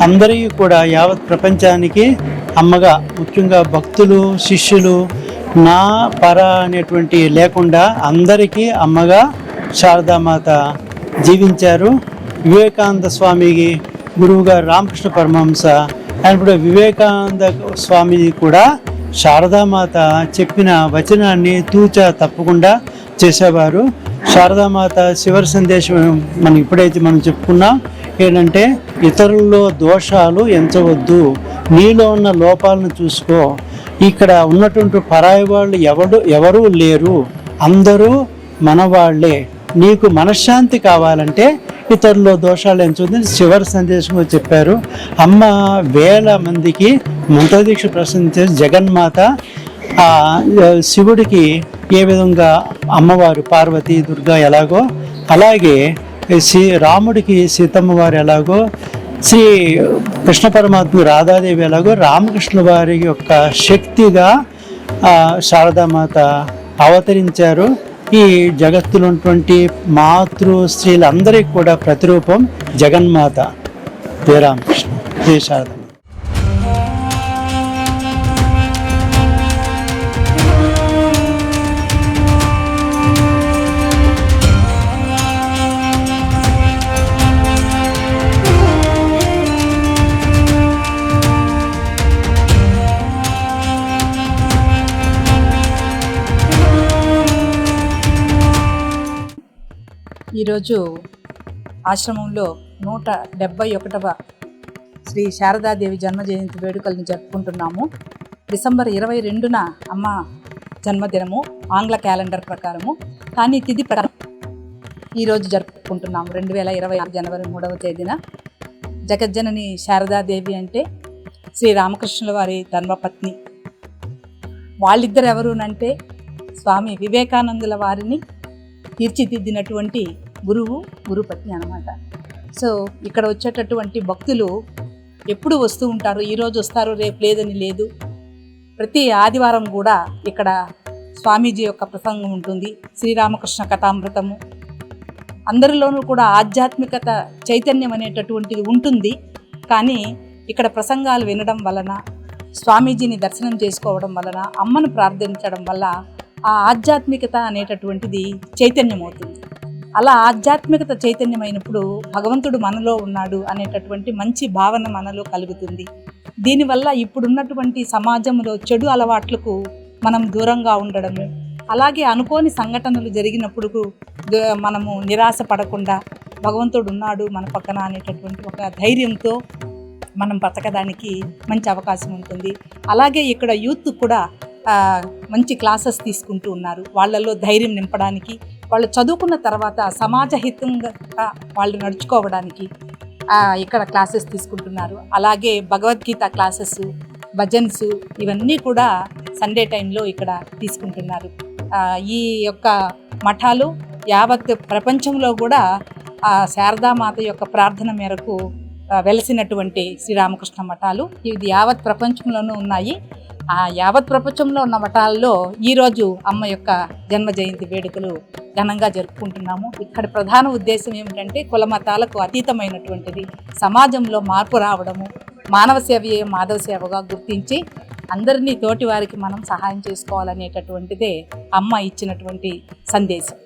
అందరికీ కూడా యావత్ ప్రపంచానికి అమ్మగా, ముఖ్యంగా భక్తులు, శిష్యులు, నా పర అనేటువంటి లేకుండా అందరికీ అమ్మగా శారదామాత జీవించారు. వివేకానంద స్వామికి గురువుగారు రామకృష్ణ పరమహంస, అండ్ ఇప్పుడు వివేకానంద స్వామి కూడా శారదామాత చెప్పిన వచనాన్ని తూచా తప్పకుండా చేసేవారు. శారదామాత చివరి సందేశం మనం చెప్పుకున్నాం ఏంటంటే, ఇతరుల్లో దోషాలు ఎంచవద్దు, నీలో ఉన్న లోపాలను చూసుకో, ఇక్కడ ఉన్నటువంటి పరాయి వాళ్ళు ఎవరూ లేరు, అందరూ మనవాళ్లే, నీకు మనశ్శాంతి కావాలంటే ఇతరుల్లో దోషాలు ఎంచుకుంది చివరి సందేశంగా చెప్పారు. అమ్మ వేల మందికి మంత్రదీక్ష ప్రసంగించే జగన్మాత. శివుడికి ఏ విధంగా అమ్మవారు పార్వతీ దుర్గా ఎలాగో, అలాగే రాముడికి సీతమ్మ వారు ఎలాగో, శ్రీ కృష్ణ పరమాత్మ రాధాదేవి ఎలాగో, రామకృష్ణ వారి యొక్క శక్తిగా శారదామాత అవతరించారు. ఈ జగత్తులో ఉన్నటువంటి మాతృ స్త్రీలందరికీ కూడా ప్రతిరూపం జగన్మాత. జయ రామకృష్ణ, జయ శారద. ఈరోజు ఆశ్రమంలో 171వ శ్రీ శారదాదేవి జన్మ జయంతి వేడుకలను జరుపుకుంటున్నాము. డిసెంబర్ 22న అమ్మ జన్మదినము ఆంగ్ల క్యాలెండర్ ప్రకారము, కానీ తిథి ప్రకారం ఈరోజు జరుపుకుంటున్నాము. 2020 జనవరి 3వ తేదీన. జగజ్జనని శారదాదేవి అంటే శ్రీ రామకృష్ణుల వారి ధర్మపత్ని. వాళ్ళిద్దరు ఎవరునంటే స్వామి వివేకానందుల వారిని తీర్చిదిద్దినటువంటి గురుపత్ని అన్నమాట. సో ఇక్కడ వచ్చేటటువంటి భక్తులు ఎప్పుడు వస్తూ ఉంటారు, ఈరోజు వస్తారు రేపు లేదని లేదు. ప్రతి ఆదివారం కూడా ఇక్కడ స్వామీజీ యొక్క ప్రసంగం ఉంటుంది, శ్రీరామకృష్ణ కథామృతము. అందరిలోనూ కూడా ఆధ్యాత్మికత చైతన్యం అనేటటువంటిది ఉంటుంది. కానీ ఇక్కడ ప్రసంగాలు వినడం వలన, స్వామీజీని దర్శనం చేసుకోవడం వలన, అమ్మను ప్రార్థించడం వల్ల ఆ ఆధ్యాత్మికత అనేటటువంటిది చైతన్యం అవుతుంది. అలా ఆధ్యాత్మికత చైతన్యమైనప్పుడు భగవంతుడు మనలో ఉన్నాడు అనేటటువంటి మంచి భావన మనలో కలుగుతుంది. దీనివల్ల ఇప్పుడున్నటువంటి సమాజంలో చెడు అలవాట్లకు మనం దూరంగా ఉండడము, అలాగే అనుకోని సంఘటనలు జరిగినప్పుడు మనము నిరాశ పడకుండా భగవంతుడు ఉన్నాడు మన పక్కన అనేటటువంటి ఒక ధైర్యంతో మనం బతకడానికి మంచి అవకాశం ఉంటుంది. అలాగే ఇక్కడ యూత్ కూడా మంచి క్లాసెస్ తీసుకుంటూ ఉన్నారు. వాళ్ళల్లో ధైర్యం నింపడానికి, వాళ్ళు చదువుకున్న తర్వాత సమాజహితంగా వాళ్ళు నడుచుకోవడానికి ఇక్కడ క్లాసెస్ తీసుకుంటున్నారు. అలాగే భగవద్గీత క్లాసెస్, భజన్స్ ఇవన్నీ కూడా సండే టైంలో ఇక్కడ తీసుకుంటున్నారు. ఈ యొక్క మఠాలు యావత్ ప్రపంచంలో కూడా శారదామాత యొక్క ప్రార్థన మేరకు వెలసినటువంటి శ్రీరామకృష్ణ మఠాలు ఇది యావత్ ప్రపంచంలోనూ ఉన్నాయి. ఆ యావత్ ప్రపంచంలో ఉన్న మఠాల్లో ఈరోజు అమ్మ యొక్క జన్మ జయంతి వేడుకలు ఘనంగా జరుపుకుంటున్నాము. ఇక్కడ ప్రధాన ఉద్దేశం ఏమిటంటే కుల మతాలకు అతీతమైనటువంటిది సమాజంలో మార్పు రావడము, మానవ సేవయే మాధవ సేవగా గుర్తించి అందరినీ తోటి వారికి మనం సహాయం చేసుకోవాలనేటటువంటిదే అమ్మ ఇచ్చినటువంటి సందేశం.